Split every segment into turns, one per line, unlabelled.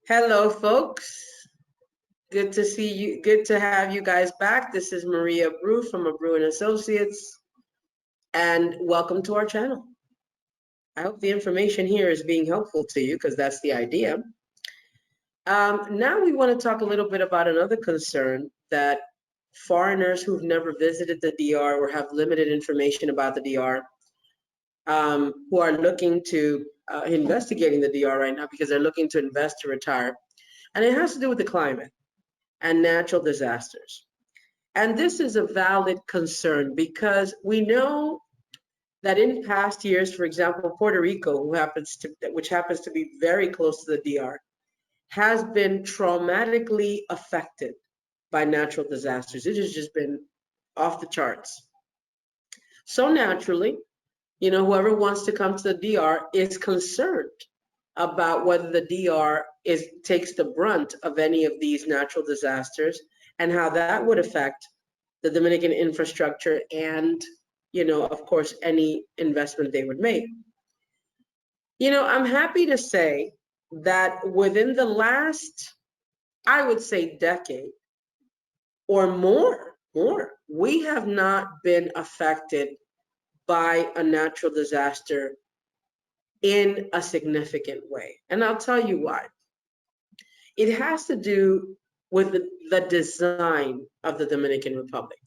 Hello, folks. Good to see you. Good to have you guys back. This is Maria Brew from Brew and Associates, and welcome to our channel. I hope the information here is being helpful to you because that's the idea. Now we want to talk a little bit about another concern that foreigners who've never visited the DR or have limited information about the DR, who are looking to investigating the DR right now because they're looking to invest to retire, and it has to do with the climate and natural disasters. And this is a valid concern because we know that in past years, for example, Puerto Rico, which happens to be very close to the DR, has been traumatically affected by natural disasters. It has just been off the charts. So naturally, whoever wants to come to the DR is concerned about whether the DR takes the brunt of any of these natural disasters and how that would affect the Dominican infrastructure and, of course, any investment they would make. I'm happy to say that within the last, I would say, decade or more, we have not been affected by a natural disaster in a significant way. And I'll tell you why. It has to do with the design of the Dominican Republic.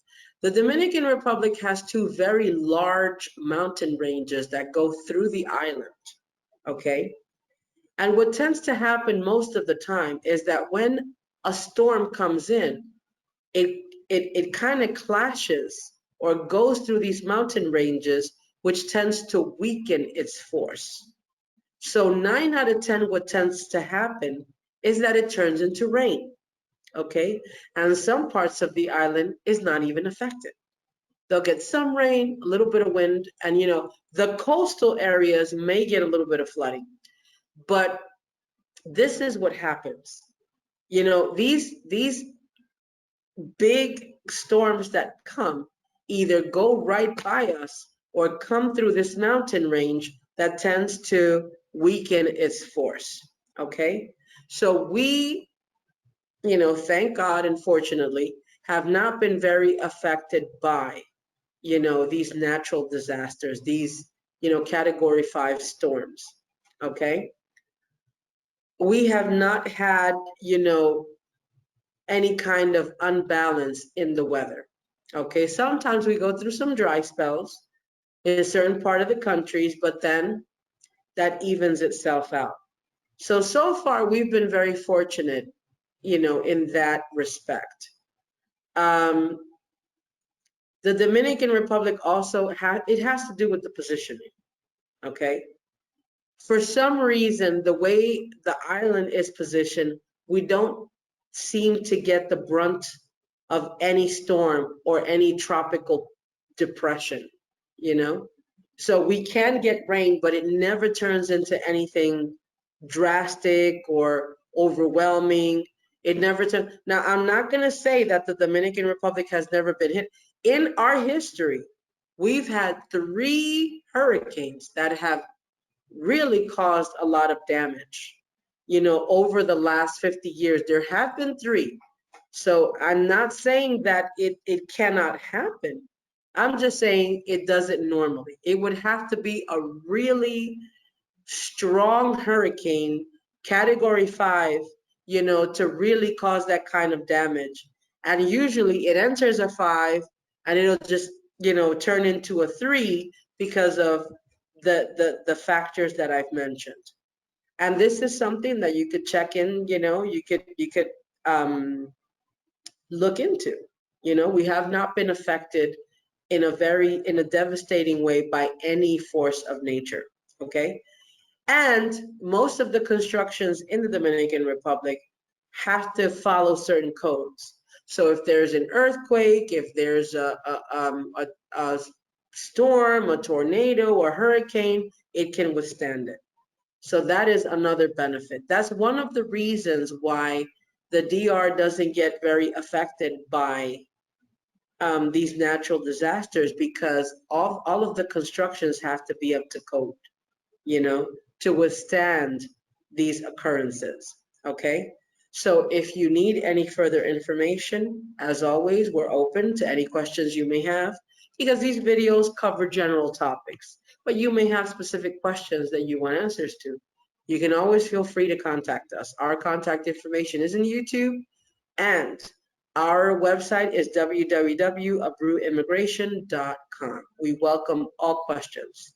The Dominican Republic has two very large mountain ranges that go through the island, okay? And what tends to happen most of the time is that when a storm comes in, it kind of clashes or goes through these mountain ranges, which tends to weaken its force. So 9 out of 10, what tends to happen is that it turns into rain, okay? And some parts of the island is not even affected. They'll get some rain, a little bit of wind, and the coastal areas may get a little bit of flooding. But this is what happens. These big storms that come either go right by us or come through this mountain range that tends to weaken its force, okay? So we, thank God and fortunately, have not been very affected by, these natural disasters, these, Category 5 storms, okay? We have not had, any kind of unbalance in the weather, okay? Sometimes we go through some dry spells in a certain part of the countries, but then that evens itself out. So far, we've been very fortunate, in that respect. The Dominican Republic also it has to do with the positioning, okay? For some reason, the way the island is positioned, we don't seem to get the brunt of any storm or any tropical depression, So we can get rain, but it never turns into anything drastic or overwhelming. It never turns. Now, I'm not going to say that the Dominican Republic has never been hit. In our history, we've had 3 hurricanes that have really caused a lot of damage. Over the last 50 years, there have been 3. So I'm not saying that it cannot happen. I'm just saying it doesn't normally. It would have to be a really strong hurricane, Category 5, to really cause that kind of damage. And usually it enters a 5 and it'll just, turn into a 3 because of the factors that I've mentioned. And this is something that you could check in, you could look into. We have not been affected in a devastating way by any force of nature, okay? And most of the constructions in the Dominican Republic have to follow certain codes. So if there's an earthquake, if there's a storm, a tornado, or hurricane, it can withstand it. So that is another benefit. That's one of the reasons why the DR doesn't get very affected by these natural disasters, because all of the constructions have to be up to code, to withstand these occurrences. Okay? So if you need any further information, as always, we're open to any questions you may have because these videos cover general topics, but you may have specific questions that you want answers to. You can always feel free to contact us. Our contact information is in YouTube, and our website is www.abreuimmigration.com. We welcome all questions.